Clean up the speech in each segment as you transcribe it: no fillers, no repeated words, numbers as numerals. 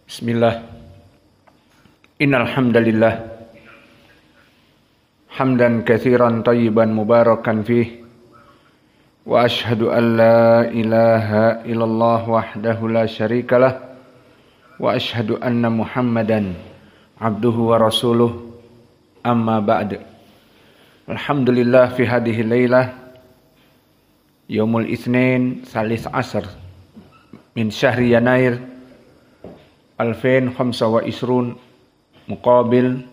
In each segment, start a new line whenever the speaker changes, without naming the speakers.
Bismillah. Innal hamdalillah hamdan katsiran thayyiban mubarakan fih wa asyhadu an la ilaha illallah wahdahu la syarikalah wa asyhadu anna Muhammadan abduhu wa rasuluh amma ba'd. Alhamdulillah fi hadhihi lailah yaumul itsnin salis asar min syahri Yanair 2025 muqabil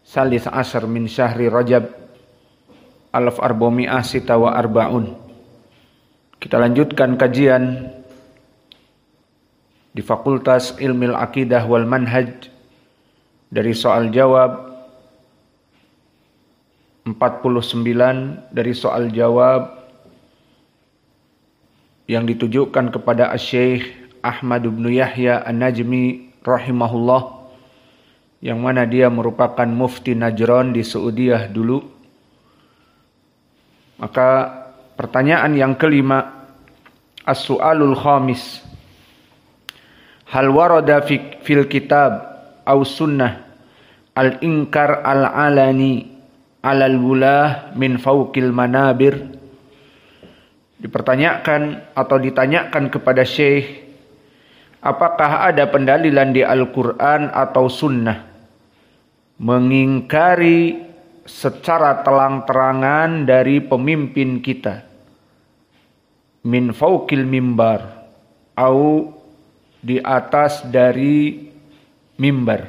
salis asar min syahri Rajab 1446. Kita lanjutkan kajian di Fakultas Ilmil Aqidah wal Manhaj dari soal jawab 49 dari soal jawab yang ditujukan kepada Asy-Syaikh Ahmad bin Yahya An-Najmi rahimahullah, yang mana dia merupakan mufti Najran di Saudiah dulu. Maka pertanyaan yang kelima, as-su'alul khamis, hal warada fil kitab aw sunnah al-inkar al-alani alal wulah min fawqil manabir? Dipertanyakan atau ditanyakan kepada Syekh, apakah ada pendalilan di Al-Quran atau Sunnah mengingkari secara terang-terangan dari pemimpin kita min fauqil mimbar, atau di atas dari mimbar?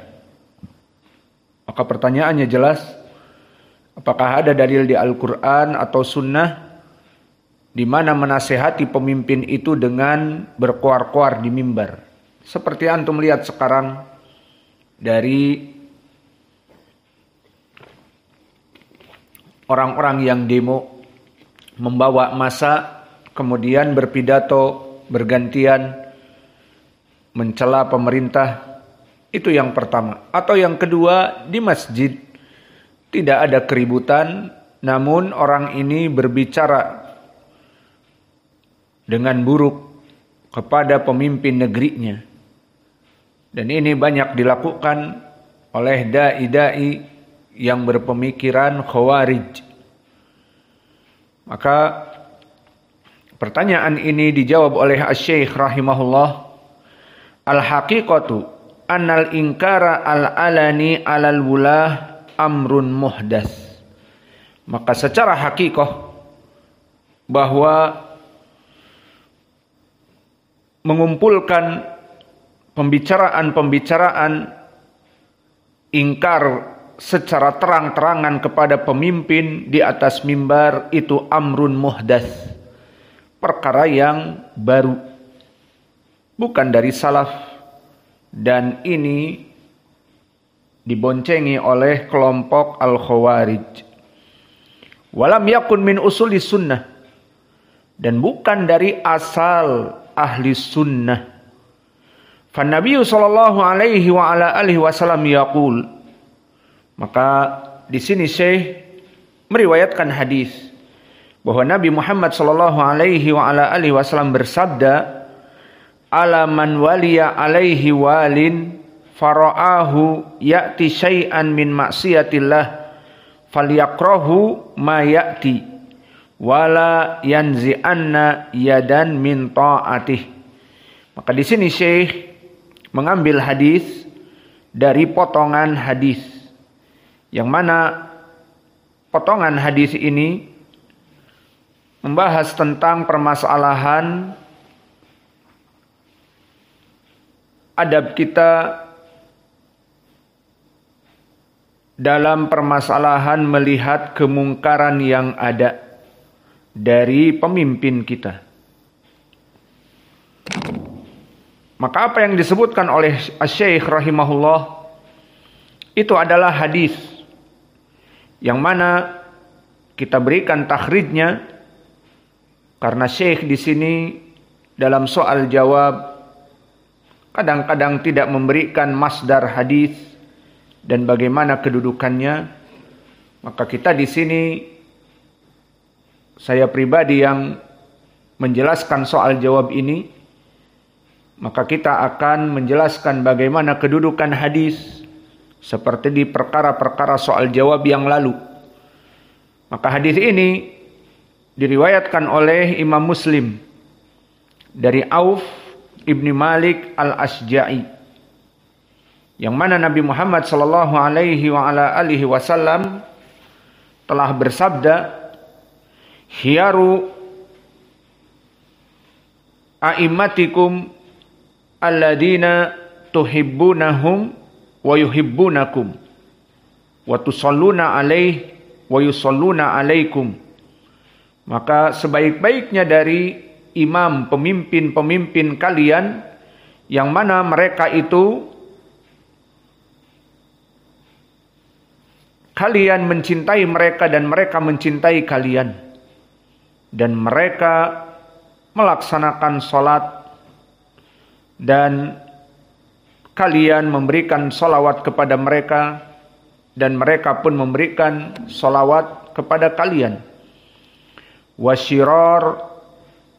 Maka pertanyaannya jelas, apakah ada dalil di Al-Quran atau Sunnah di mana menasehati pemimpin itu dengan berkoar-koar di mimbar? Seperti antum lihat sekarang dari orang-orang yang demo membawa massa, kemudian berpidato bergantian mencela pemerintah. Itu yang pertama. Atau yang kedua, di masjid tidak ada keributan, namun orang ini berbicara dengan buruk kepada pemimpin negerinya. Dan ini banyak dilakukan oleh dai-dai yang berpemikiran khawarij. Maka pertanyaan ini dijawab oleh Asy-Syaikh rahimahullah, al-haqiqatu annal inkara al-alani alal wulah amrun muhdas. Maka secara hakikah bahwa mengumpulkan pembicaraan-pembicaraan ingkar secara terang-terangan kepada pemimpin di atas mimbar itu amrun muhdas, perkara yang baru, bukan dari salaf, dan ini diboncengi oleh kelompok al-khawarij. Walam yakun min usuli sunnah, dan bukan dari asal ahli sunnah. Fan Nabi sallallahu alaihi wa ala alihi wasallam yaqul. Maka di sini Syekh meriwayatkan hadis bahwa Nabi Muhammad sallallahu alaihi wa ala alihi wasallam bersabda, ala man waliya alaihi walin fara'ahu ya'ti syai'an min maksiatillah falyakrahu ma ya'ti wala yanzi'anna yadan min ta'atih. Maka di sini Syekh mengambil hadis dari potongan hadis, yang mana potongan hadis ini membahas tentang permasalahan adab kita dalam permasalahan melihat kemungkaran yang ada dari pemimpin kita. Maka apa yang disebutkan oleh Asy-Syaikh rahimahullah itu adalah hadis yang mana kita berikan takhrijnya karena Syekh di sini dalam soal jawab kadang-kadang tidak memberikan masdar hadis dan bagaimana kedudukannya. Maka kita di sini, saya pribadi yang menjelaskan soal jawab ini maka kita akan menjelaskan bagaimana kedudukan hadis seperti di perkara-perkara soal jawab yang lalu. Maka hadis ini diriwayatkan oleh Imam Muslim dari Auf ibni Malik al-Asja'i, yang mana Nabi Muhammad sallallahu alaihi wasallam telah bersabda, "Khiyaru a'immatikum alladina tuhibbunahum wa yuhibbunakum wa tusalluna alaihi wa yusalluna alaikum." Maka sebaik-baiknya dari imam, pemimpin-pemimpin kalian, yang mana mereka itu kalian mencintai mereka dan mereka mencintai kalian, dan mereka melaksanakan sholat dan kalian memberikan sholawat kepada mereka dan mereka pun memberikan sholawat kepada kalian. Wasyirar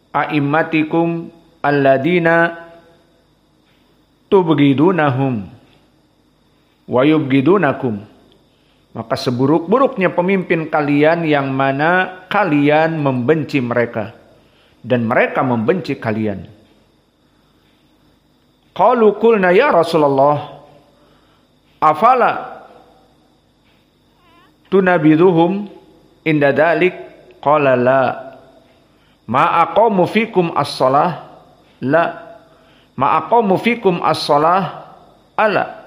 a'immatikum alladina tubghidunahum wa yubghidunakum. Maka seburuk-buruknya pemimpin kalian yang mana kalian membenci mereka dan mereka membenci kalian. Qalu qulna ya Rasulullah afala tunabiduhum inda dalik? Qala la ma aqamu fikum as-shalah la ma aqamu fikum as-shalah ala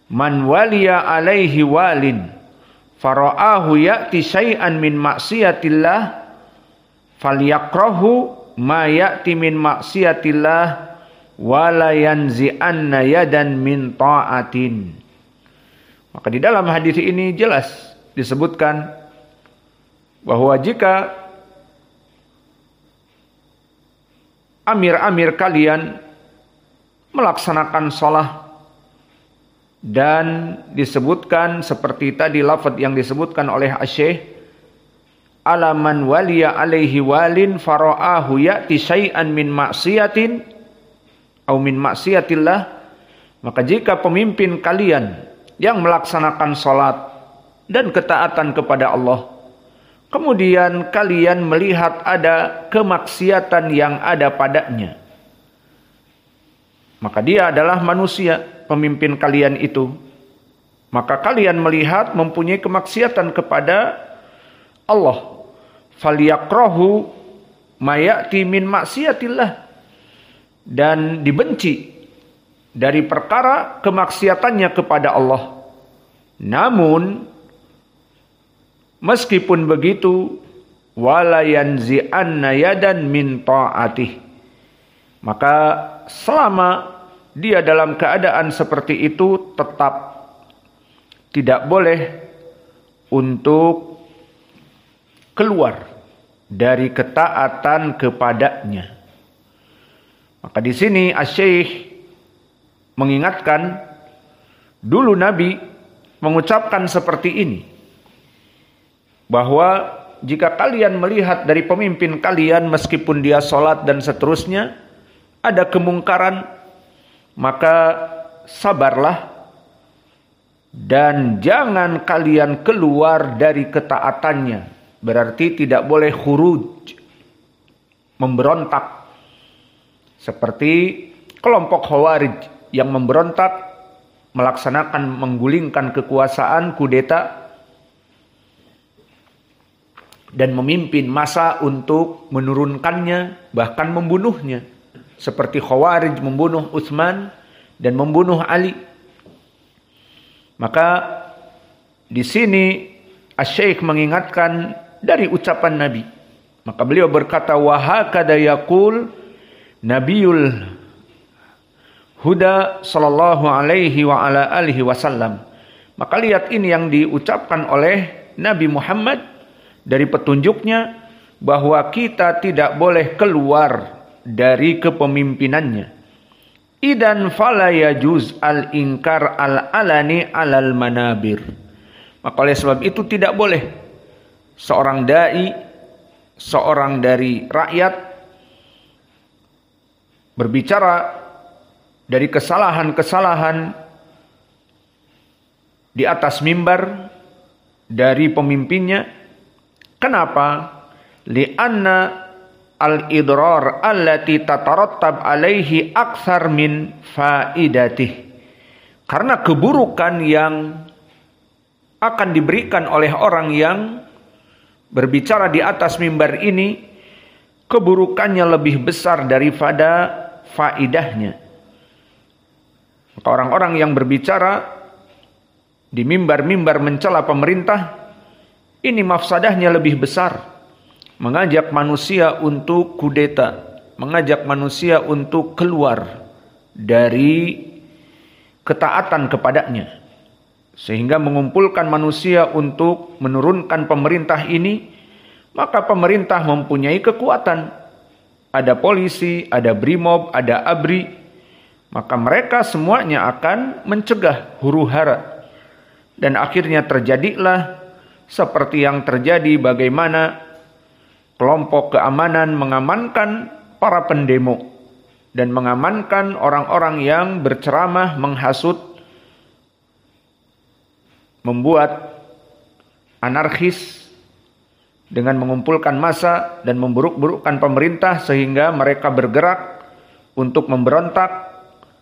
man waliya alaihi walin fara'ahu ya'ti syai'an min maksiatillah falyakrahu ma ya'ti min maksiatillah wala yanzi'anna yadan min ta'atin. Maka di dalam hadis ini jelas disebutkan bahwa jika amir-amir kalian melaksanakan sholat, dan disebutkan seperti tadi lafaz yang disebutkan oleh Asy-Syaikh, alaman waliya alaihi walin fara'ahu ya'ti syai'an min maksiatin atau min maksiatillah, maka jika pemimpin kalian yang melaksanakan sholat dan ketaatan kepada Allah, kemudian kalian melihat ada kemaksiatan yang ada padanya, maka dia adalah manusia, pemimpin kalian itu. Maka kalian melihat mempunyai kemaksiatan kepada Allah. Falyakrahu mayati min maksiatillah. Dan dibenci dari perkara kemaksiatannya kepada Allah. Namun meskipun begitu, wala yanzi'anna yadan min ta'atih. Maka selama dia dalam keadaan seperti itu, tetap tidak boleh untuk keluar dari ketaatan kepadanya. Maka di sini Asy-Syaikh mengingatkan, dulu Nabi mengucapkan seperti ini, bahwa jika kalian melihat dari pemimpin kalian meskipun dia sholat dan seterusnya ada kemungkaran, maka sabarlah dan jangan kalian keluar dari ketaatannya. Berarti tidak boleh khuruj, memberontak seperti kelompok Khawarij yang memberontak, melaksanakan menggulingkan kekuasaan, kudeta, dan memimpin massa untuk menurunkannya, bahkan membunuhnya. Seperti Khawarij membunuh Utsman dan membunuh Ali. Maka di sini Asy-Syaikh mengingatkan dari ucapan Nabi. Maka beliau berkata, wa hakada yaqul Nabiyul Huda sallallahu alaihi wa ala alihi wasallam. Maka lihat ini yang diucapkan oleh Nabi Muhammad dari petunjuknya, bahwa kita tidak boleh keluar dari kepemimpinannya. Idan fala yajuz al-inkar al-alani alal manabir. Maka oleh sebab itu tidak boleh seorang dai, seorang dari rakyat berbicara dari kesalahan-kesalahan di atas mimbar dari pemimpinnya. Kenapa? Li'anna al-idrar allati tatarattab alaihi aktsar min faidatih. Karena keburukan yang akan diberikan oleh orang yang berbicara di atas mimbar ini, keburukannya lebih besar daripada faidahnya. Maka orang-orang yang berbicara di mimbar-mimbar mencela pemerintah, ini mafsadahnya lebih besar. Mengajak manusia untuk kudeta, mengajak manusia untuk keluar dari ketaatan kepadanya, sehingga mengumpulkan manusia untuk menurunkan pemerintah ini. Maka pemerintah mempunyai kekuatan, ada polisi, ada brimob, ada abri, maka mereka semuanya akan mencegah huru-hara. Dan akhirnya terjadilah seperti yang terjadi, bagaimana kelompok keamanan mengamankan para pendemo dan mengamankan orang-orang yang berceramah, menghasut, membuat anarkis dengan mengumpulkan massa dan memburuk-burukkan pemerintah sehingga mereka bergerak untuk memberontak.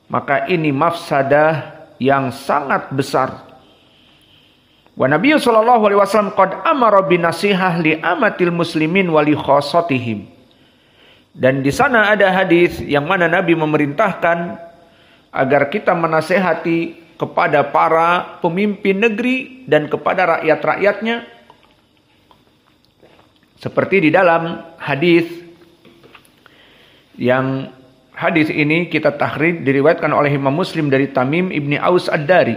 Maka ini mafsadah yang sangat besar. Wa Nabi sallallahu alaihi wasallam qad amara bin nasihah li amatil muslimin wa li khassatihim. Dan di sana ada hadis yang mana Nabi memerintahkan agar kita menasehati kepada para pemimpin negeri dan kepada rakyat-rakyatnya. Seperti di dalam hadis yang hadis ini kita takhrij diriwayatkan oleh Imam Muslim dari Tamim ibni Aus ad-Dari,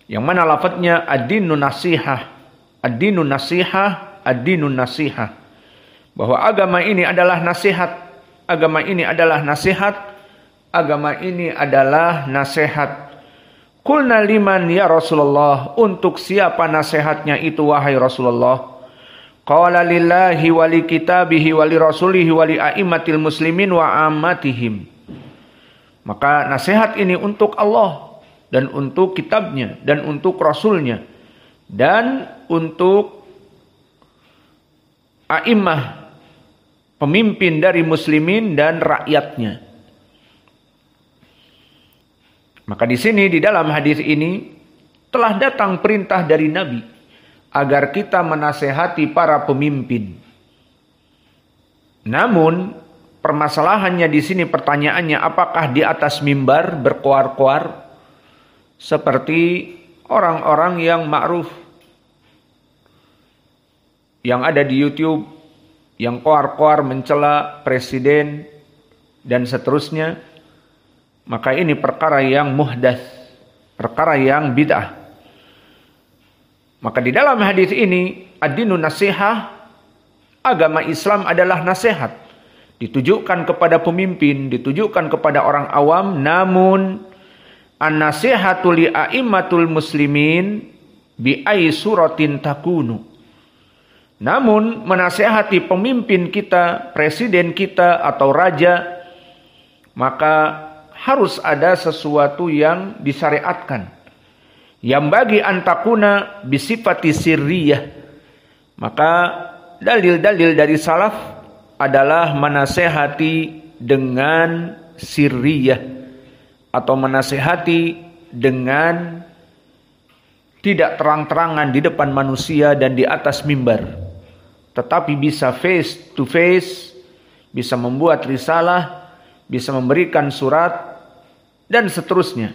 yang mana lafadznya ad-dinun nasihah, ad-dinun nasihah, ad-dinun nasihah, bahwa agama ini adalah nasihat, agama ini adalah nasihat, agama ini adalah nasihat. Qulna liman ya Rasulullah, untuk siapa nasihatnya itu wahai Rasulullah? Qala lillahi wa li kitabihi wa li rasulihi wa li a'immatil muslimin wa ammatihim. Maka nasihat ini untuk Allah dan untuk kitabnya dan untuk rasulnya dan untuk a'immah, pemimpin dari muslimin dan rakyatnya. Maka di sini di dalam hadis ini telah datang perintah dari Nabi agar kita menasehati para pemimpin. Namun permasalahannya di sini, pertanyaannya, apakah di atas mimbar berkoar-koar seperti orang-orang yang ma'ruf yang ada di YouTube, yang koar-koar mencela presiden dan seterusnya? Maka ini perkara yang muhdats, perkara yang bid'ah. Maka di dalam hadis ini, ad-dinun nasihah, agama Islam adalah nasihat. Ditujukan kepada pemimpin, ditujukan kepada orang awam, namun an-nasihatu li a'immatul muslimin bi ai suratin takunu. Namun menasihati pemimpin kita, presiden kita atau raja, maka harus ada sesuatu yang disyariatkan. Yang bagi antakuna bisifati sirriyah. Maka dalil-dalil dari salaf adalah menasehati dengan sirriyah, atau menasehati dengan tidak terang-terangan di depan manusia dan di atas mimbar, tetapi bisa face to face, bisa membuat risalah, bisa memberikan surat dan seterusnya.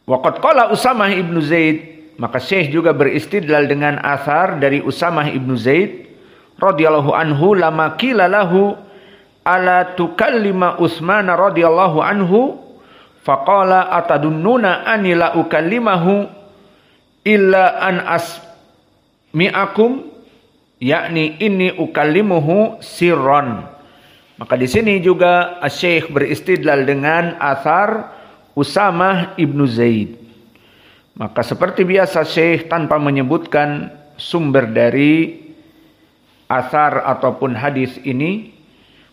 Waqad qala Usamah ibnu Zaid, maka Syekh juga beristidlal dengan athar dari Usamah ibnu Zaid radhiyallahu anhu, lama qila lahu ala tukallima Utsman radhiyallahu anhu faqala atadunnuna ani la ukallimahu illa an asmi'akum, yakni inni ukallimuhu sirran. Maka di sini juga Syekh beristidlal dengan athar Usamah ibnu Zaid. Maka seperti biasa Syekh tanpa menyebutkan sumber dari athar ataupun hadis ini,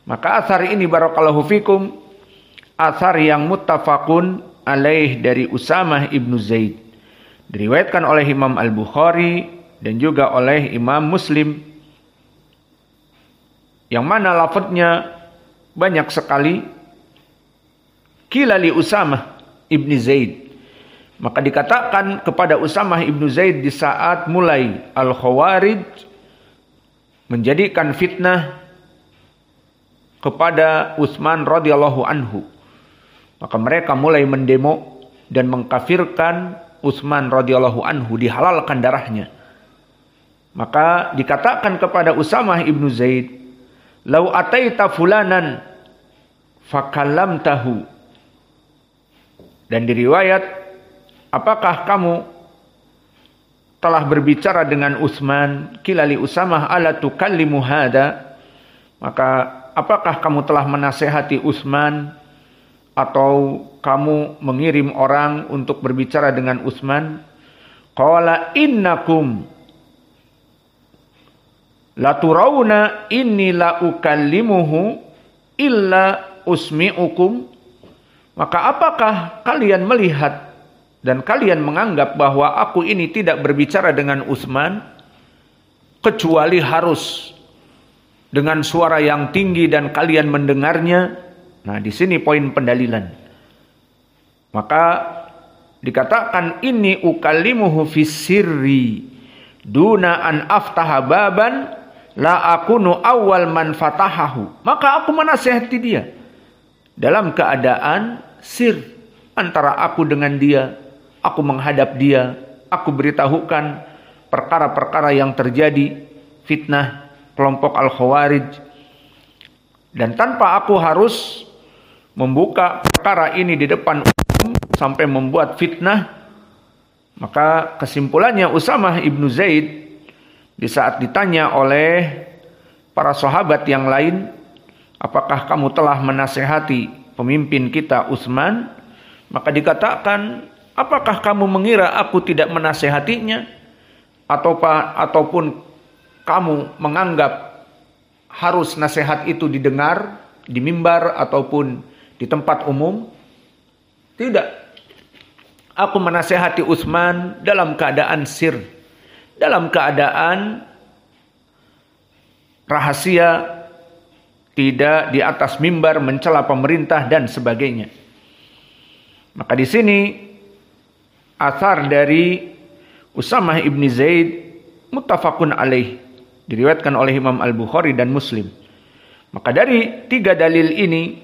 Maka athar ini barakallahu fikum, athar yang muttafaqun alaih dari Usamah ibnu Zaid. Diriwayatkan oleh Imam Al-Bukhari dan juga oleh Imam Muslim. Yang mana lafadznya banyak sekali. Qila li Usamah ibnu Zaid. Maka dikatakan kepada Usamah ibnu Zaid di saat mulai Al-Khawarij menjadikan fitnah kepada Utsman radhiyallahu anhu. Maka mereka mulai mendemo dan mengkafirkan Utsman radhiyallahu anhu, dihalalkan darahnya. Maka dikatakan kepada Usamah ibnu Zaid, "Lau ataita fulanan fakallamtahu." Dan diriwayat, apakah kamu telah berbicara dengan Utsman? Qila li Usamah ala tukallimu hada? Maka apakah kamu telah menasehati Utsman atau kamu mengirim orang untuk berbicara dengan Utsman? Qala innakum la turawna inni la ukallimuhu illa usmi'ukum. Maka apakah kalian melihat dan kalian menganggap bahwa aku ini tidak berbicara dengan Utsman kecuali harus dengan suara yang tinggi dan kalian mendengarnya? Nah, di sini poin pendalilan. Maka dikatakan ini ukallimuhu fis sirri duna an aftaha baban la akunu awal man fatahahu. Maka aku menasihati dia dalam keadaan sir, antara aku dengan dia. Aku menghadap dia, aku beritahukan perkara-perkara yang terjadi, fitnah kelompok Al-Khawarij. Dan tanpa aku harus membuka perkara ini di depan umum sampai membuat fitnah. Maka kesimpulannya Usamah ibnu Zaid di saat ditanya oleh para sahabat yang lain, apakah kamu telah menasehati pemimpin kita Utsman? Maka dikatakan, apakah kamu mengira aku tidak menasehatinya? Ataupun kamu menganggap harus nasihat itu didengar di mimbar ataupun di tempat umum? Tidak. Aku menasehati Utsman dalam keadaan sir, dalam keadaan rahasia, tidak di atas mimbar mencela pemerintah dan sebagainya. Maka di sini athar dari Usamah ibni Zaid muttafaqun alaih, diriwayatkan oleh Imam Al-Bukhari dan Muslim. Maka dari tiga dalil ini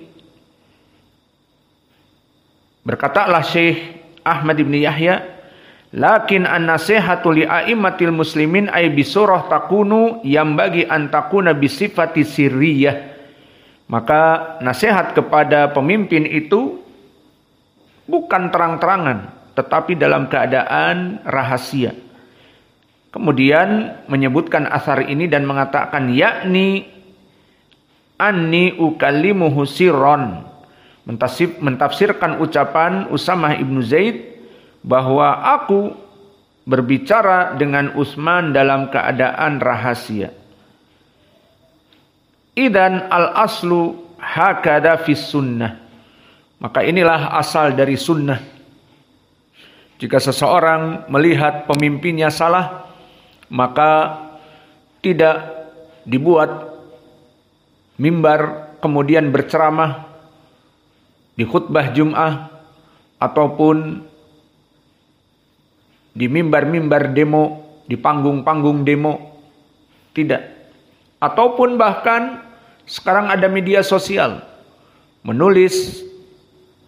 berkatalah Syekh Ahmad ibn Yahya, lakin an-nasihatu li a'immatil muslimin ay bisurah takunu yang bagi an takuna bisifati sirriyah. Maka nasihat kepada pemimpin itu bukan terang-terangan, tetapi dalam keadaan rahasia. Kemudian menyebutkan asar ini dan mengatakan, yakni anni ukallimuhu sirron. Mentafsirkan ucapan Usamah ibnu Zaid bahwa aku berbicara dengan Utsman dalam keadaan rahasia. Idan al-aslu hakada fis sunnah. Maka inilah asal dari sunnah. Jika seseorang melihat pemimpinnya salah, maka tidak dibuat mimbar kemudian berceramah di khutbah Jum'ah ataupun di mimbar-mimbar demo, di panggung-panggung demo. Tidak. Ataupun bahkan sekarang ada media sosial, menulis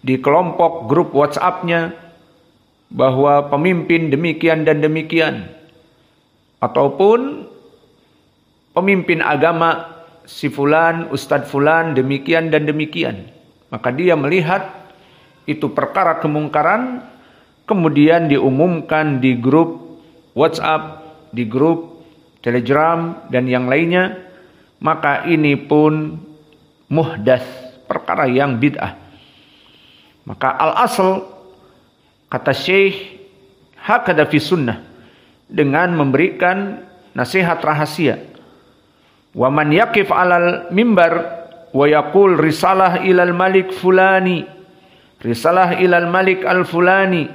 di kelompok grup WhatsApp-nya bahwa pemimpin demikian dan demikian, ataupun pemimpin agama si fulan, Ustadz fulan demikian dan demikian. Maka dia melihat itu perkara kemungkaran, kemudian diumumkan di grup WhatsApp, di grup Telegram dan yang lainnya, maka ini pun muhdats, perkara yang bid'ah. Maka al-asl, kata Syekh, hakada fi sunnah, dengan memberikan nasihat rahasia. Wa man yaqif alal mimbar wa yaqul risalah ilal malik fulani, risalah ilal malik al fulani,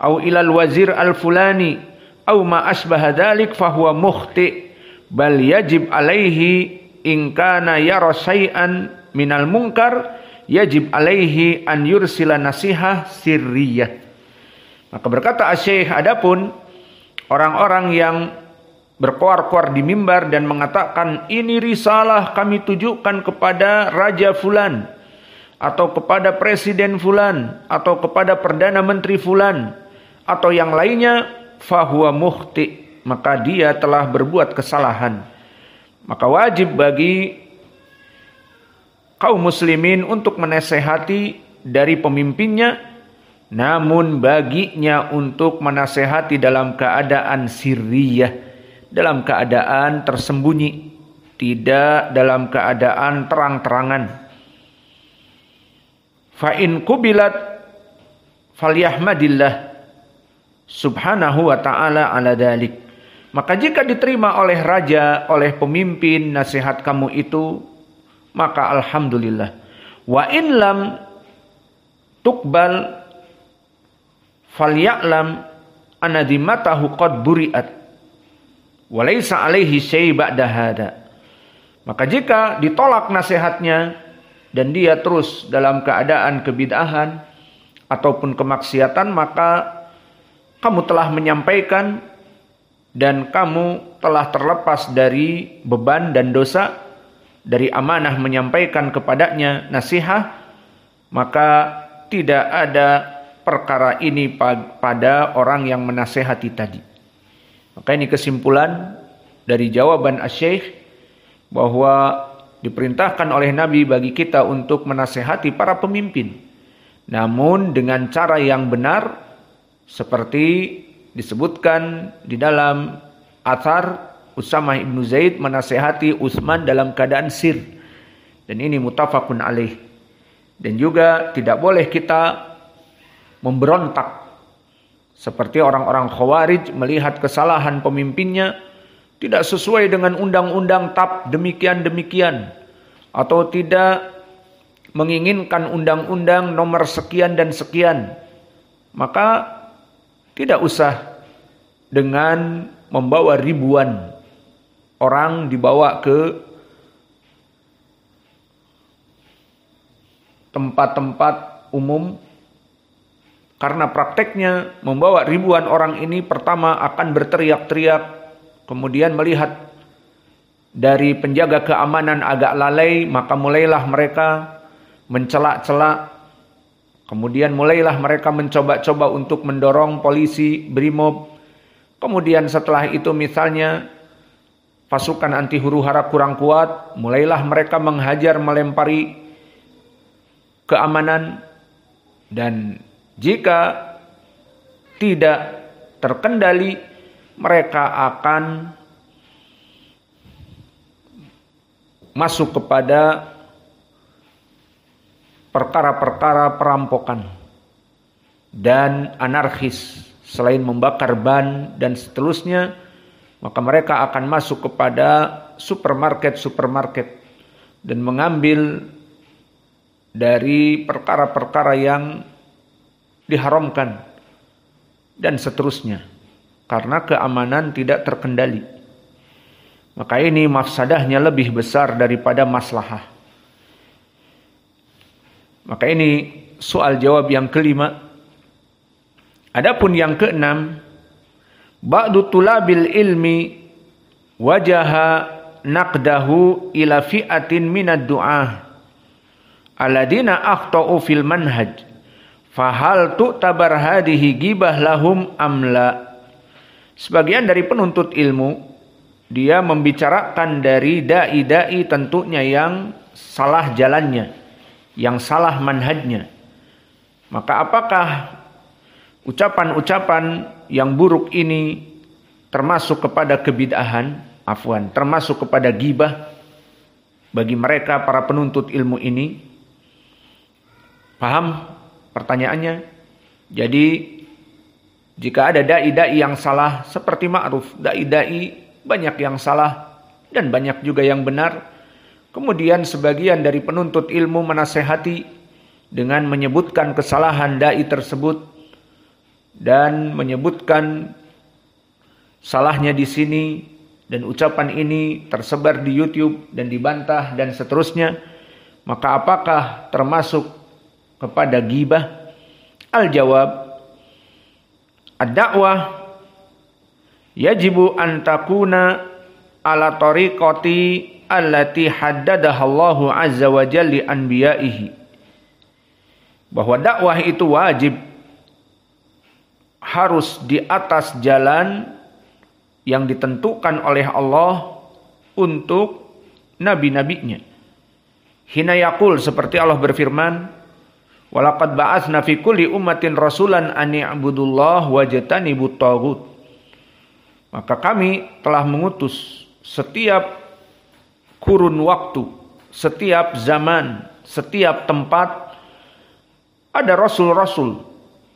au ilal wazir al fulani, au ma asbaha dzalik fahuwa mukhti, bal yajib alaihi in kana yara syai'an minal munkar yajib alaihi an yursila nasihah sirriyah. Maka berkata Asy-Syaikh, adapun orang-orang yang berkoar-koar di mimbar dan mengatakan ini risalah kami tujukan kepada Raja Fulan, atau kepada Presiden Fulan, atau kepada Perdana Menteri Fulan, atau yang lainnya, fahuwa mukhti, maka dia telah berbuat kesalahan. Maka wajib bagi kaum muslimin untuk menasehati dari pemimpinnya, namun baginya untuk menasehati dalam keadaan sirriyah, dalam keadaan tersembunyi, tidak dalam keadaan terang-terangan. Fa in qubilat falyahmadillah subhanahu wa ta'ala ala dzalik. Maka jika diterima oleh raja, oleh pemimpin nasihat kamu itu, maka alhamdulillah. Wa in lam tuqbal falya'lam anna dhimmatahu qad buri'at wa laysa alaihi syai' ba'da hada. Maka jika ditolak nasihatnya dan dia terus dalam keadaan kebid'ahan ataupun kemaksiatan, maka kamu telah menyampaikan dan kamu telah terlepas dari beban dan dosa, dari amanah menyampaikan kepadanya nasihat, maka tidak ada perkara ini pada orang yang menasehati tadi. Maka ini kesimpulan dari jawaban Asy-Syaikh, bahwa diperintahkan oleh Nabi bagi kita untuk menasehati para pemimpin, namun dengan cara yang benar, seperti disebutkan di dalam athar Usamah ibnu Zaid menasehati Utsman dalam keadaan sir, dan ini muttafaqun alaih. Dan juga tidak boleh kita memberontak seperti orang-orang Khawarij melihat kesalahan pemimpinnya tidak sesuai dengan undang-undang TAP demikian-demikian, atau tidak menginginkan undang-undang nomor sekian dan sekian, maka tidak usah dengan membawa ribuan orang dibawa ke tempat-tempat umum. Karena prakteknya membawa ribuan orang ini pertama akan berteriak-teriak, kemudian melihat dari penjaga keamanan agak lalai, maka mulailah mereka mencela-cela. Kemudian mulailah mereka mencoba-coba untuk mendorong polisi, brimob. Kemudian setelah itu misalnya pasukan anti huru-hara kurang kuat, mulailah mereka menghajar, melempari keamanan. Dan jika tidak terkendali, mereka akan masuk kepada perkara-perkara perampokan dan anarkis. Selain membakar ban dan seterusnya, maka mereka akan masuk kepada supermarket dan mengambil dari perkara-perkara yang diharamkan dan seterusnya, karena keamanan tidak terkendali. Maka ini mafsadahnya lebih besar daripada maslahah. Maka ini soal jawab yang kelima. Adapun yang keenam, ba'du tulabil ilmi wajaha naqdahu ila fi'atin minad du'ah alladina akhta'u fil manhaj fahal tu'tabar hadihi gibah lahum amla. Sebagian dari penuntut ilmu, dia membicarakan dari dai-dai tentunya yang salah jalannya, yang salah manhajnya. Maka apakah ucapan-ucapan yang buruk ini termasuk kepada kebid'ahan, termasuk kepada ghibah bagi mereka para penuntut ilmu ini? Paham pertanyaannya? Jadi jika ada dai-dai yang salah, seperti Ma'ruf, dai-dai banyak yang salah dan banyak juga yang benar. Kemudian sebagian dari penuntut ilmu menasehati dengan menyebutkan kesalahan dai tersebut dan menyebutkan salahnya di sini dan ucapan ini tersebar di YouTube dan dibantah dan seterusnya. Maka apakah termasuk kepada ghibah? Al-jawab, ad-da'wah yajibu an takuna ala tariqati allati haddadahallahu azza wa jalla li anbiya'ihi. Bahwa dakwah itu wajib harus di atas jalan yang ditentukan oleh Allah untuk nabi-nabinya. Hina yaqul, seperti Allah berfirman, walaqad ba'atsna fi kulli ummatin rasulan an i'budullah wajtanibut taghut. Maka kami telah mengutus setiap kurun waktu, setiap zaman, setiap tempat ada rasul-rasul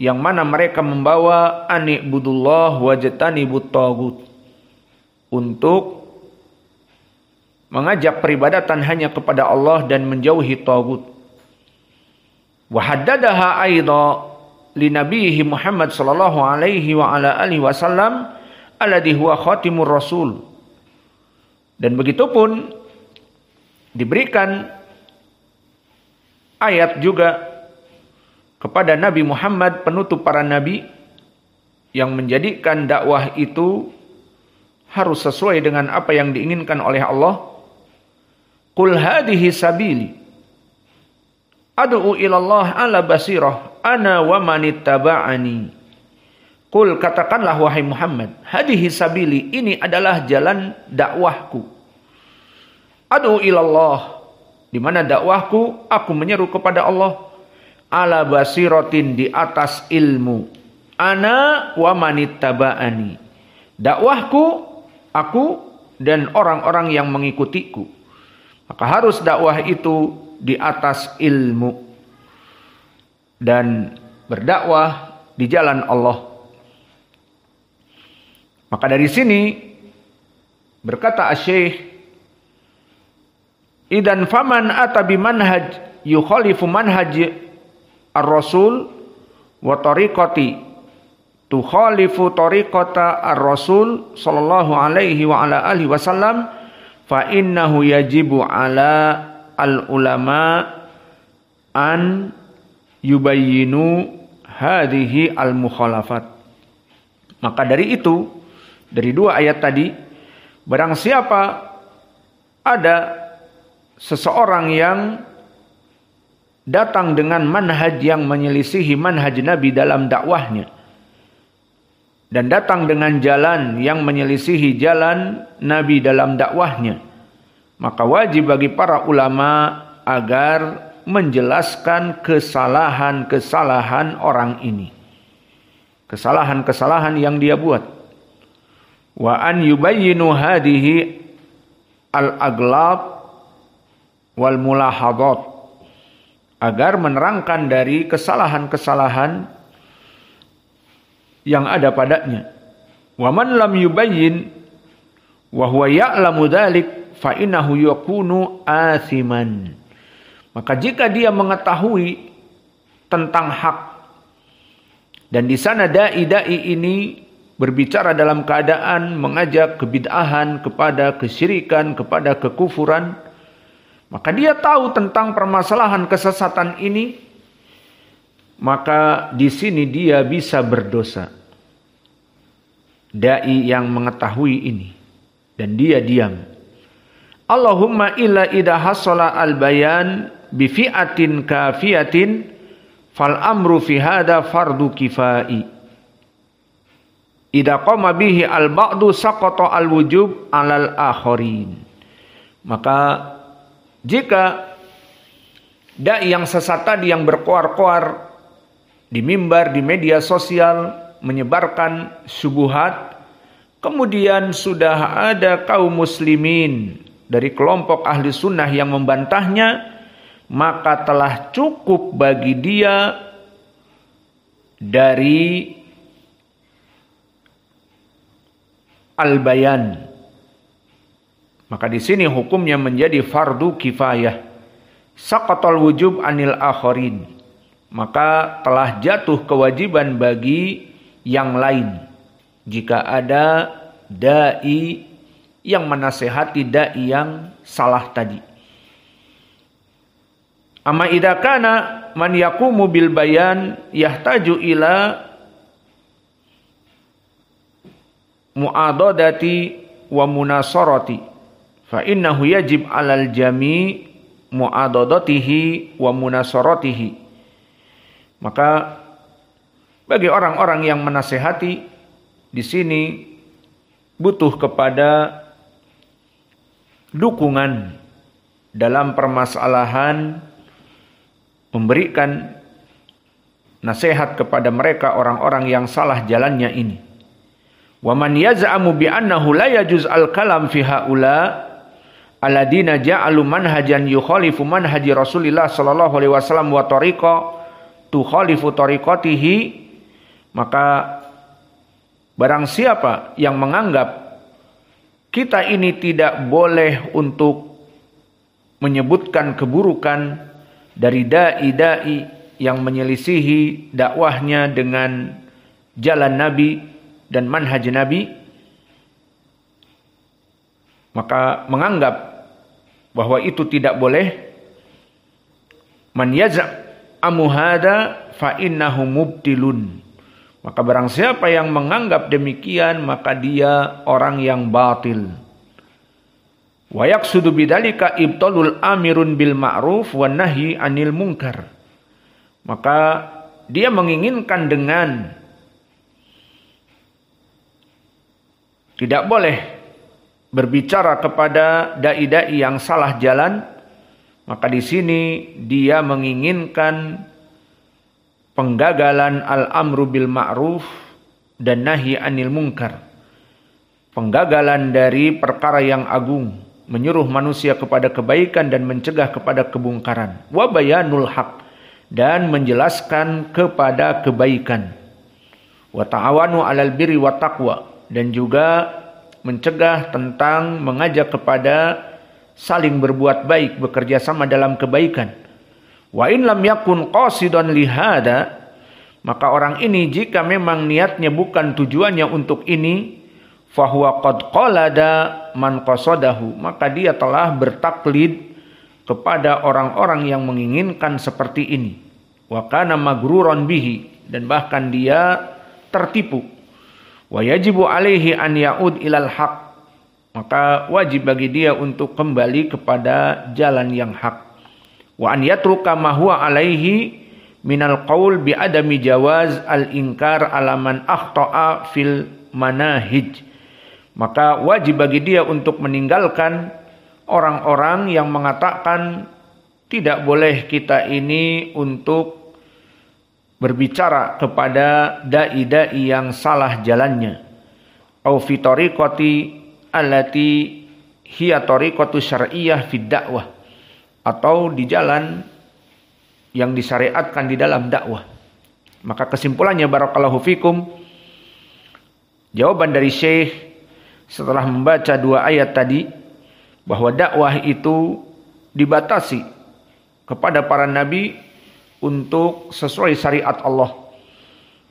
yang mana mereka membawa ani'budullah wajtanibut taghut, untuk mengajak peribadatan hanya kepada Allah dan menjauhi taghut. Wa haddadaha aidha li nabiyhi Muhammad sallallahu alaihi wa ala alihi wasallam alladhi huwa khatimur rasul. Dan begitupun diberikan ayat juga kepada Nabi Muhammad, penutup para nabi, yang menjadikan dakwah itu harus sesuai dengan apa yang diinginkan oleh Allah. Qul hadhihi sabili ad'u ilallah ala basirah ana wa manittaba'ani. Qul, katakanlah wahai Muhammad, hadhihi sabili, ini adalah jalan dakwahku. Ad'u ilallah, di mana dakwahku, aku menyeru kepada Allah, ala basiratin, di atas ilmu, ana wa manittaba'ani, dakwahku, aku dan orang-orang yang mengikutiku. Maka harus dakwah itu di atas ilmu dan berdakwah di jalan Allah. Maka dari sini berkata Asy-Syaikh, idan faman ata bi manhaj yukhalifu manhaj ar-rasul wa tariqati tukhalifu tariqata ar-rasul sallallahu alaihi wa ala alihi wasallam fa innahu yajibu ala al-ulama an yubayyinu hadhihi al-mukhalafat. Maka dari itu, dari dua ayat tadi, barang siapa ada seseorang yang datang dengan manhaj yang menyelisihi manhaj Nabi dalam dakwahnya, dan datang dengan jalan yang menyelisihi jalan Nabi dalam dakwahnya, maka wajib bagi para ulama agar menjelaskan kesalahan-kesalahan orang ini, kesalahan-kesalahan yang dia buat. Wa an yubayyinu hadhihi al-aglab wal mulahadat, agar menerangkan dari kesalahan-kesalahan yang ada padanya. Wa man lam yubayyin wa huwa ya'lamu dzalik fa innahu yakunu athiman. Maka jika dia mengetahui tentang hak dan di sana dai-dai ini berbicara dalam keadaan mengajak kebid'ahan, kepada kesyirikan, kepada kekufuran, maka dia tahu tentang permasalahan kesesatan ini, maka di sini dia bisa berdosa. Dai yang mengetahui ini dan dia diam. Allahumma illa idha hasala al-bayan bi fi'atin kafiyatin fal amru fi hada fardu kifai. Idza qama bihi al-ba'du saqata al-wujub 'alal akharin. Maka jika dai yang sesat tadi yang berkoar-koar di mimbar, di media sosial, menyebarkan syubhat, kemudian sudah ada kaum muslimin dari kelompok ahli sunnah yang membantahnya, maka telah cukup bagi dia dari al-bayan, Maka di sini hukumnya menjadi fardu kifayah. Saqatal wujub anil akharin. Maka telah jatuh kewajiban bagi yang lain. Jika ada dai yang menasehati dai yang salah tadi. Amma idza kana man yaqumu bil bayan yahtaju ila mu'adadati wa munasarati fa innahu yajib 'alal jami' mu'adadatihi wa munasaratihi. Maka bagi orang-orang yang menasehati di sini butuh kepada dukungan dalam permasalahan memberikan nasihat kepada mereka orang-orang yang salah jalannya ini. Wa man yaz'amu bi annahu la yajuz al-kalam fi haula alladina ja'alu manhajan yukhalifu manhaji Rasulillah sallallahu alaihi wasallam wa tariqa tukhalifu tariqatihi, maka barang siapa yang menganggap kita ini tidak boleh untuk menyebutkan keburukan dari dai-dai yang menyelisihi dakwahnya dengan jalan Nabi dan manhaj Nabi, maka menganggap bahwa itu tidak boleh. Man yaz'amu hada fa innahu mubtilun. Maka barang siapa yang menganggap demikian, maka dia orang yang batil. Wa yaqsudu bidzalika ibtalul amirun bil ma'ruf wan nahyi 'anil munkar. Maka dia menginginkan dengan tidak boleh berbicara kepada dai-dai yang salah jalan, maka di sini dia menginginkan penggagalan al-amru bil ma'ruf dan nahi anil munkar. Penggagalan dari perkara yang agung, menyuruh manusia kepada kebaikan dan mencegah kepada kemungkaran. Wa bayanul haq, dan menjelaskan kepada kebaikan. Wa ta'awanu 'alal birri wat taqwa, dan juga mencegah tentang mengajak kepada saling berbuat baik, bekerja sama dalam kebaikan. Wa in lam yakun qasidan lihada, maka orang ini jika memang niatnya bukan tujuannya untuk ini, fahuwa qad qalada man qasadahu, maka dia telah bertaklid kepada orang-orang yang menginginkan seperti ini. Wa kana magruran bihi, dan bahkan dia tertipu. Wa yajibu alaihi an ya'ud ilal haq, maka wajib bagi dia untuk kembali kepada jalan yang hak. Wa an yatruka ma huwa alaihi minal qaul bi adami jawaz al inkar ala man akhta'a fil manahij, maka wajib bagi dia untuk meninggalkan orang-orang yang mengatakan tidak boleh kita ini untuk berbicara kepada dai-dai yang salah jalannya. Au fi tariqati allati hiya tariqatu syar'iyyah fid dakwah, atau di jalan yang disyariatkan di dalam dakwah. Maka kesimpulannya barakallahu fikum, jawaban dari Syekh setelah membaca dua ayat tadi, bahwa dakwah itu dibatasi kepada para nabi untuk sesuai syariat Allah.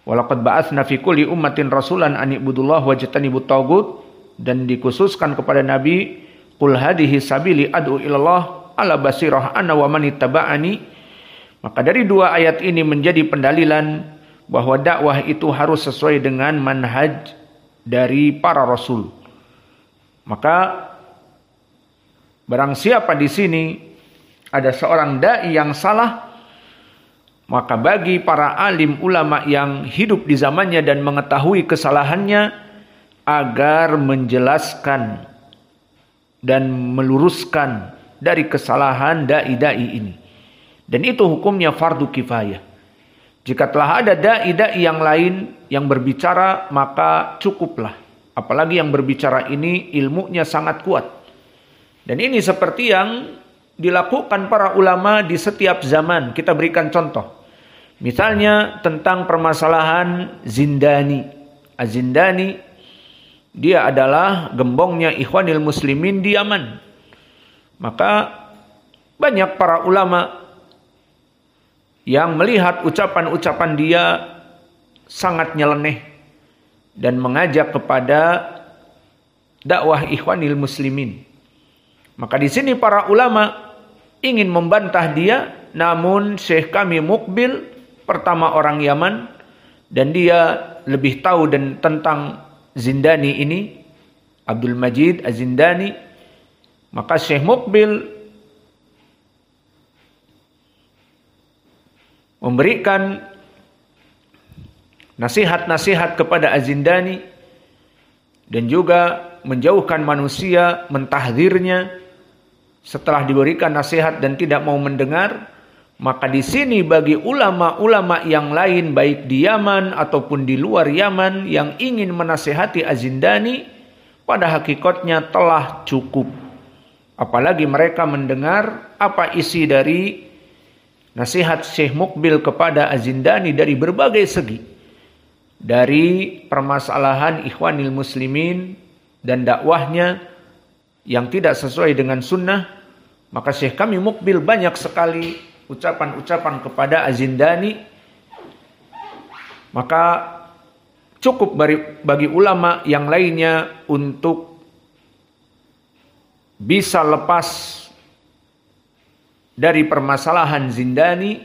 Walaqad ba'atsna fi kulli ummatin rasulan an ibudullah wajtanibut tagut, dan dikhususkan kepada nabi, qul hadhihi sabili ad'u ilallah ala basirah ana wa man ittaba'ani. Maka dari dua ayat ini menjadi pendalilan bahwa dakwah itu harus sesuai dengan manhaj dari para rasul. Maka barang siapa di sini ada seorang dai yang salah, maka bagi para alim ulama yang hidup di zamannya dan mengetahui kesalahannya, agar menjelaskan dan meluruskan dari kesalahan dai-dai ini. Dan itu hukumnya fardu kifayah. Jika telah ada dai-dai yang lain yang berbicara, maka cukuplah. Apalagi yang berbicara ini ilmunya sangat kuat. Dan ini seperti yang dilakukan para ulama di setiap zaman. Kita berikan contoh. Misalnya tentang permasalahan Zindani. Az-Zindani Dia adalah gembongnya Ikhwanil Muslimin di Yaman. Maka banyak para ulama yang melihat ucapan-ucapan dia sangat nyeleneh dan mengajak kepada dakwah Ikhwanil Muslimin. Maka di sini para ulama ingin membantah dia, namun Syekh kami Mukbil pertama orang Yaman dan dia lebih tahu tentang Zindani ini, Abdul Majid Az-Zindani. Maka Syekh Mukbil memberikan nasihat-nasihat kepada Az-Zindani dan juga menjauhkan manusia, mentahdzirnya. Setelah diberikan nasihat dan tidak mau mendengar, maka di sini bagi ulama-ulama yang lain baik di Yaman ataupun di luar Yaman yang ingin menasihati Az-Zindani, pada hakikatnya telah cukup. Apalagi mereka mendengar apa isi dari nasihat Syekh Mukbil kepada Az-Zindani dari berbagai segi. Dari permasalahan Ikhwanil Muslimin dan dakwahnya yang tidak sesuai dengan sunnah, maka Syekh kami Mukbil banyak sekali ucapan-ucapan kepada Az-Zindani. Maka cukup bagi ulama yang lainnya untuk bisa lepas dari permasalahan Zindani,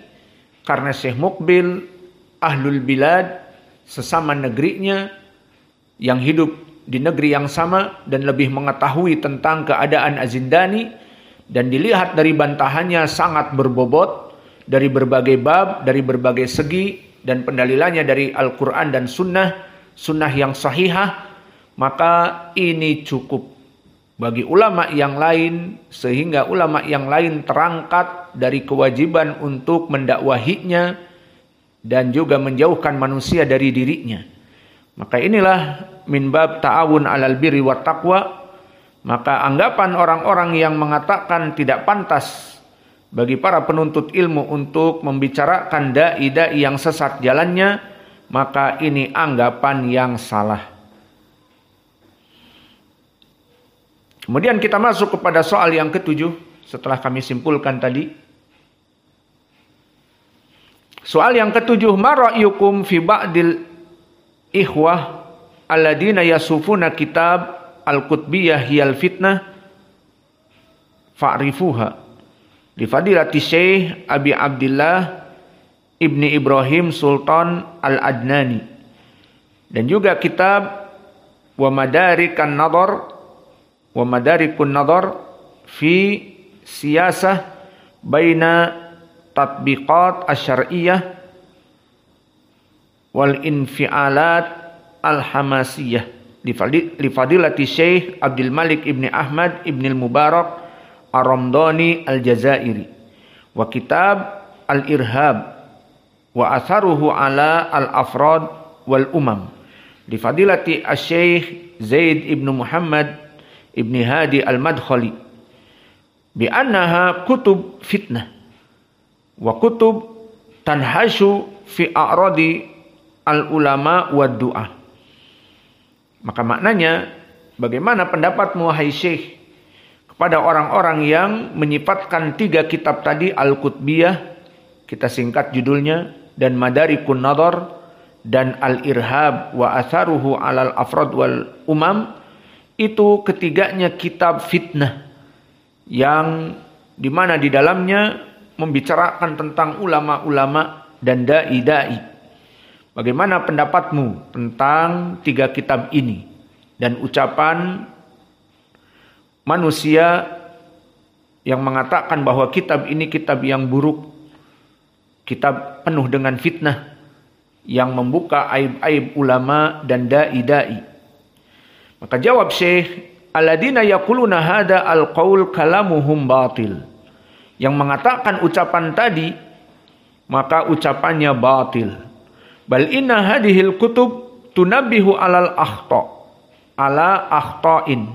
karena Syekh Mukbil ahlul bilad, sesama negerinya yang hidup di negeri yang sama dan lebih mengetahui tentang keadaan Az-Zindani. Dan dilihat dari bantahannya sangat berbobot dari berbagai bab, dari berbagai segi, dan pendalilannya dari Al-Quran dan sunnah yang sahihah. Maka ini cukup bagi ulama yang lain, sehingga ulama yang lain terangkat dari kewajiban untuk mendakwahinya dan juga menjauhkan manusia dari dirinya. Maka inilah min bab ta'awun 'alal birri wat taqwa. Maka anggapan orang-orang yang mengatakan tidak pantas bagi para penuntut ilmu untuk membicarakan dai-dai yang sesat jalannya, maka ini anggapan yang salah. Kemudian kita masuk kepada soal yang ketujuh setelah kami simpulkan tadi. Soal yang ketujuh, ma ra'yukum fi ba'dil ikhwah alladina yasufuna kitab al-qutbiyah hiyal fitnah fa'rifuha li fadilati Syekh Abi Abdillah Ibni Ibrahim Sultan Al-Adnani, dan juga kitab wa madarikun nadhar fi siyasah baina tatbiqat asy-syar'iyyah wal infialat al-hamasiyah li fadilati Syekh Abdul Malik Ibni Ahmad Ibni Mubarak Ar-Ramdhani Al-Jazairi, wa kitab Al-Irhab wa atharuhu ala al-afrad wal umam li fadilati Syekh Zaid Ibn Muhammad Ibni Hadi Al-Madkhali bi annaha kutub fitnah wa kutub tanhashu fi a'radi al-ulama wa du'ah. Maka maknanya, bagaimana pendapatmu wahai Syekh kepada orang-orang yang menyifatkan tiga kitab tadi, Al-Qutbiyah, kita singkat judulnya, dan Madarikun Nadhar, dan Al-Irhab wa atharuhu alal afrad wal umam. Itu ketiganya kitab fitnah yang dimana di dalamnya membicarakan tentang ulama-ulama dan dai-dai. Bagaimana pendapatmu tentang tiga kitab ini dan ucapan manusia yang mengatakan bahwa kitab ini kitab yang buruk, kitab penuh dengan fitnah yang membuka aib-aib ulama dan dai-dai? Maka jawab Syekh, alladina yaquluna hada al-qaul kalamuhum batil. Yang mengatakan ucapan tadi, maka ucapannya batil. Bal inna hadhil kutub tunabbihu ala akhta'in.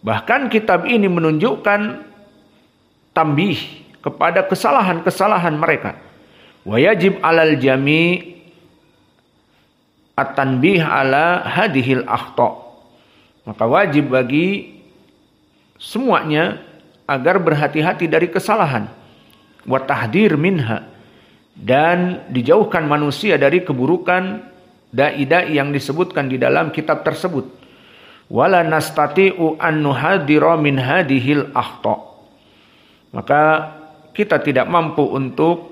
Bahkan kitab ini menunjukkan tambih kepada kesalahan-kesalahan mereka. Wa yajib alal jami' at-tanbih ala hadhil akhta'. Maka wajib bagi semuanya agar berhati-hati dari kesalahan. Wa tahdir minha, dan dijauhkan manusia dari keburukan dai-dai yang disebutkan di dalam kitab tersebut. Wala nastati'u an nuhadira min hadhil akhta. Maka kita tidak mampu untuk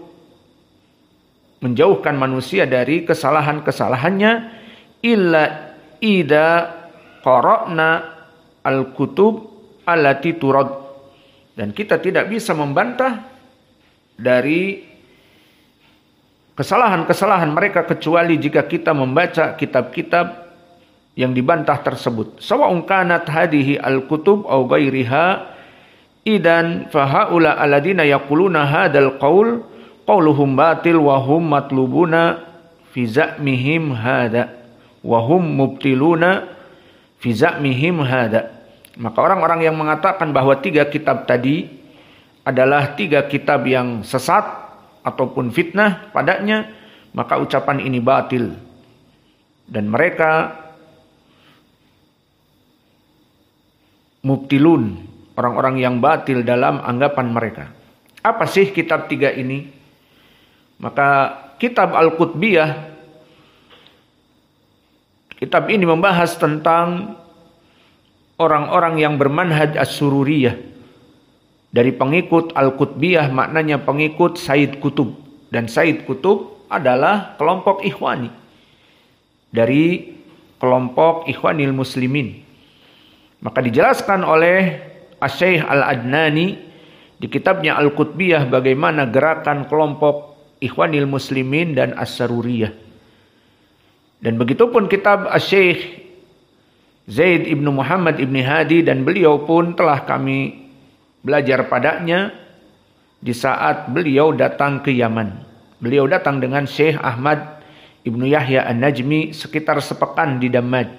menjauhkan manusia dari kesalahan-kesalahannya illa ida qara'na al-kutub allati turad. Dan kita tidak bisa membantah dari kesalahan-kesalahan mereka kecuali jika kita membaca kitab-kitab yang dibantah tersebut. Sawa'un kanat hadihi al-kutub aw ghairiha idan fahaula alladina yaquluna hadzal qaul qauluhum batil wa hum matlubuna fi za'mihim hadza wa hum mubtiluna fi za'mihim hadza. Maka orang-orang yang mengatakan bahwa 3 kitab tadi adalah 3 kitab yang sesat ataupun fitnah padanya, maka ucapan ini batil. Dan mereka mubtilun, orang-orang yang batil dalam anggapan mereka. Apa sih kitab 3 ini? Maka kitab Al-Qutbiyah, kitab ini membahas tentang orang-orang yang bermanhaj as-sururiyah, dari pengikut Al-Qutbiyah, maknanya pengikut Said Qutb. Dan Said Qutb adalah kelompok Ikhwani, dari kelompok Ikhwanil Muslimin. Maka dijelaskan oleh Asy-Syaikh Al-Adnani di kitabnya Al-Qutbiyah bagaimana gerakan kelompok Ikhwanil Muslimin dan As-Saruriyah. Dan begitupun kitab Asy-Syaikh Zaid ibnu Muhammad ibni Hadi, dan beliau pun telah kami belajar padanya di saat beliau datang ke Yaman. Beliau datang dengan Syekh Ahmad ibnu Yahya An-Najmi sekitar sepekan di Dammaj.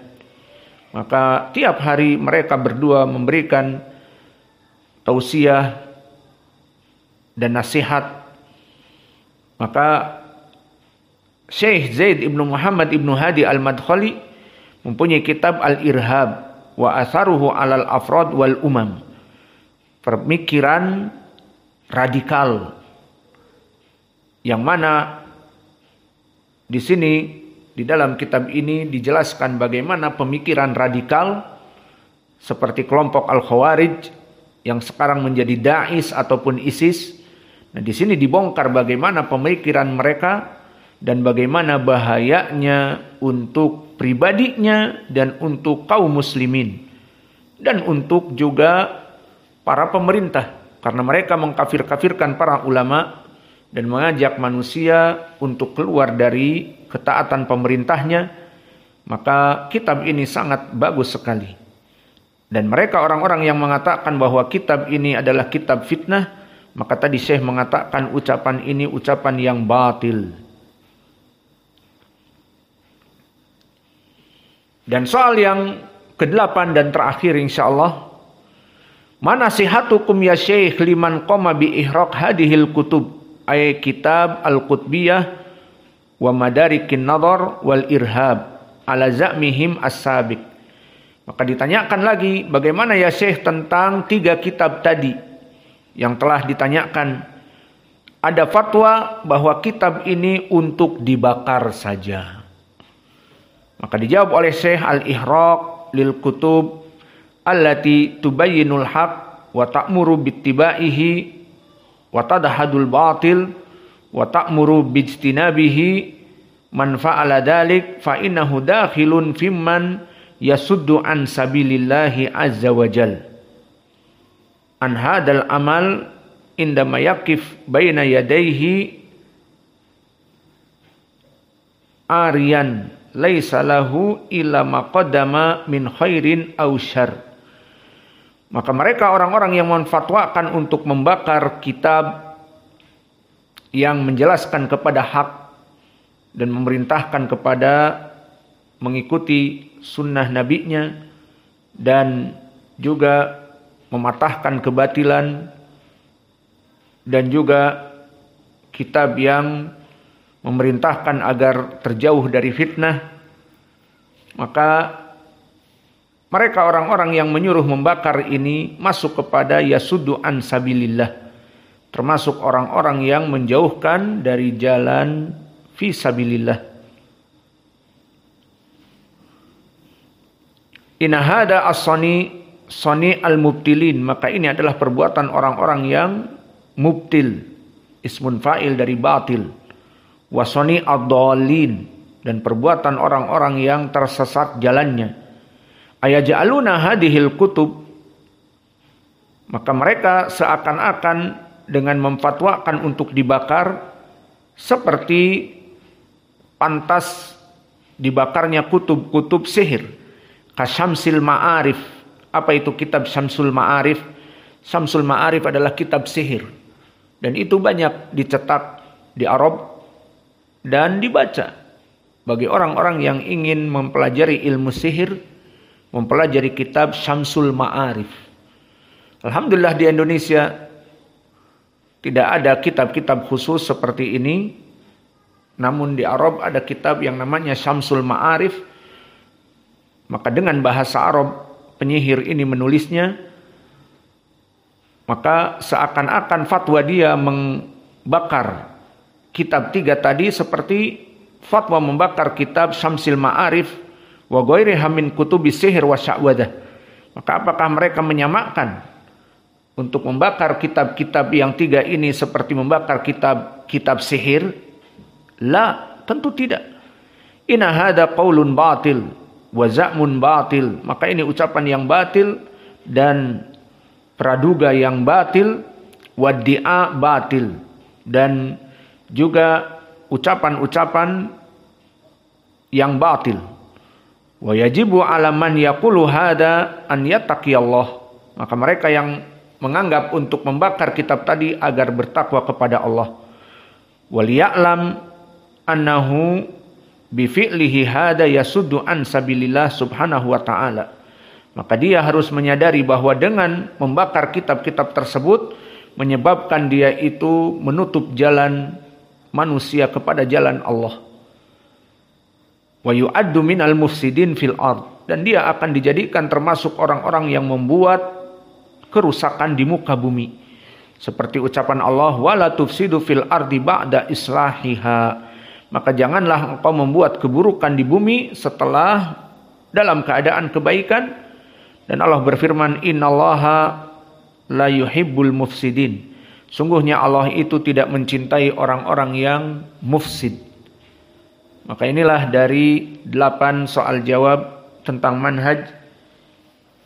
Maka tiap hari mereka berdua memberikan tausiah dan nasihat. Maka Syekh Zaid ibnu Muhammad ibnu Hadi Al-Madkhali mempunyai kitab Al-Irhab wa atharuhu 'alal afrad wal umam. Pemikiran radikal, yang mana di sini di dalam kitab ini dijelaskan bagaimana pemikiran radikal seperti kelompok Al-Khawarij yang sekarang menjadi Daesh ataupun ISIS. Nah, di sini dibongkar bagaimana pemikiran mereka dan bagaimana bahayanya untuk pribadinya dan untuk kaum muslimin dan untuk juga para pemerintah, karena mereka mengkafir-kafirkan para ulama dan mengajak manusia untuk keluar dari ketaatan pemerintahnya. Maka kitab ini sangat bagus sekali. Dan mereka orang-orang yang mengatakan bahwa kitab ini adalah kitab fitnah, maka tadi Syekh mengatakan ucapan ini ucapan yang batil. Dan soal yang ke-8 dan terakhir insyaallah, manasihatukum ya Syekh liman qama bi ihraq hadhil kutub, ay kitab Al-Qutbiyah wa madarikin nadhar wal irhab ala za'mihim as-sabiq. Maka ditanyakan lagi, bagaimana ya Syekh tentang 3 kitab tadi yang telah ditanyakan? Ada fatwa bahwa kitab ini untuk dibakar saja. Maka dijawab oleh Syekh Al-Ihraq lil kutub allati tubayyinul haq wa ta'muru bittibaihi wa tadhadul batil wa ta'muru bijtinabihi man fa'ala dzalik fa innahu dakhilun fimman yasuddu an sabilillahi azza wa jal an hadzal amal indama yaqif baina yadayhi ariyan laisa lahu illa maqaddama min khairin aw syarr. Maka mereka orang-orang yang menfatwakan untuk membakar kitab yang menjelaskan kepada hak dan memerintahkan kepada mengikuti sunnah nabinya dan juga mematahkan kebatilan, dan juga kitab yang memerintahkan agar terjauh dari fitnah, maka mereka orang-orang yang menyuruh membakar ini masuk kepada yasuddu an sabilillah, termasuk orang-orang yang menjauhkan dari jalan fi sabilillah. Inna hada as-sani al-mubtilin, maka ini adalah perbuatan orang-orang yang mubtil, ismun fa'il dari batil. Wa sani ad-dallin, dan perbuatan orang-orang yang tersesat jalannya. Ayaj'aluna hadhil kutub, maka mereka seakan-akan dengan memfatwakan untuk dibakar seperti pantas dibakarnya kutub-kutub sihir. Kasyamsil Ma'arif. Apa itu kitab Syamsul Ma'arif? Syamsul Ma'arif adalah kitab sihir, dan itu banyak dicetak di Arab dan dibaca bagi orang-orang yang ingin mempelajari ilmu sihir, mempelajari kitab Syamsul Ma'arif. Alhamdulillah di Indonesia tidak ada kitab-kitab khusus seperti ini, namun di Arab ada kitab yang namanya Syamsul Ma'arif. Maka dengan bahasa Arab penyihir ini menulisnya, maka seakan-akan fatwa dia membakar kitab 3 tadi seperti fatwa membakar kitab Syamsul Ma'arif wa ghairiha min kutubis sihir wa sya'wadah. Maka apakah mereka menyamakan untuk membakar kitab-kitab yang 3 ini seperti membakar kitab-kitab sihir? La, tentu tidak. Inna hada qaulun batil wa za'mun batil, maka ini ucapan yang batil dan praduga yang batil, wa di'a batil, dan juga ucapan-ucapan yang batil. Wa yajibu 'ala man yaqulu hada an yattaqiyallah, maka mereka yang menganggap untuk membakar kitab tadi agar bertakwa kepada Allah. Wal ya'lam annahu bi fi'lihi hada yasuddu an sabilillah subhanahu wa ta'ala. Maka dia harus menyadari bahwa dengan membakar kitab-kitab tersebut menyebabkan dia itu menutup jalan manusia kepada jalan Allah. Wa yu'addu minal mufsidin fil ard, dan dia akan dijadikan termasuk orang-orang yang membuat kerusakan di muka bumi. Seperti ucapan Allah, wala tufsidu fil ardi ba'da islahiha. Maka janganlah engkau membuat keburukan di bumi setelah dalam keadaan kebaikan. Dan Allah berfirman, innallaha la yuhibbul mufsidin. Sungguhnya Allah itu tidak mencintai orang-orang yang mufsid. Maka inilah dari 8 soal jawab tentang manhaj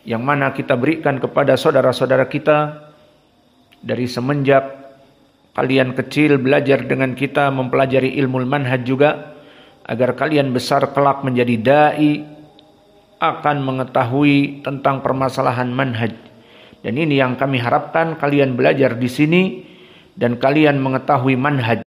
yang mana kita berikan kepada saudara-saudara kita dari semenjak kalian kecil belajar dengan kita mempelajari ilmu manhaj juga, agar kalian besar kelak menjadi dai, akan mengetahui tentang permasalahan manhaj. Dan ini yang kami harapkan, kalian belajar di sini dan kalian mengetahui manhaj.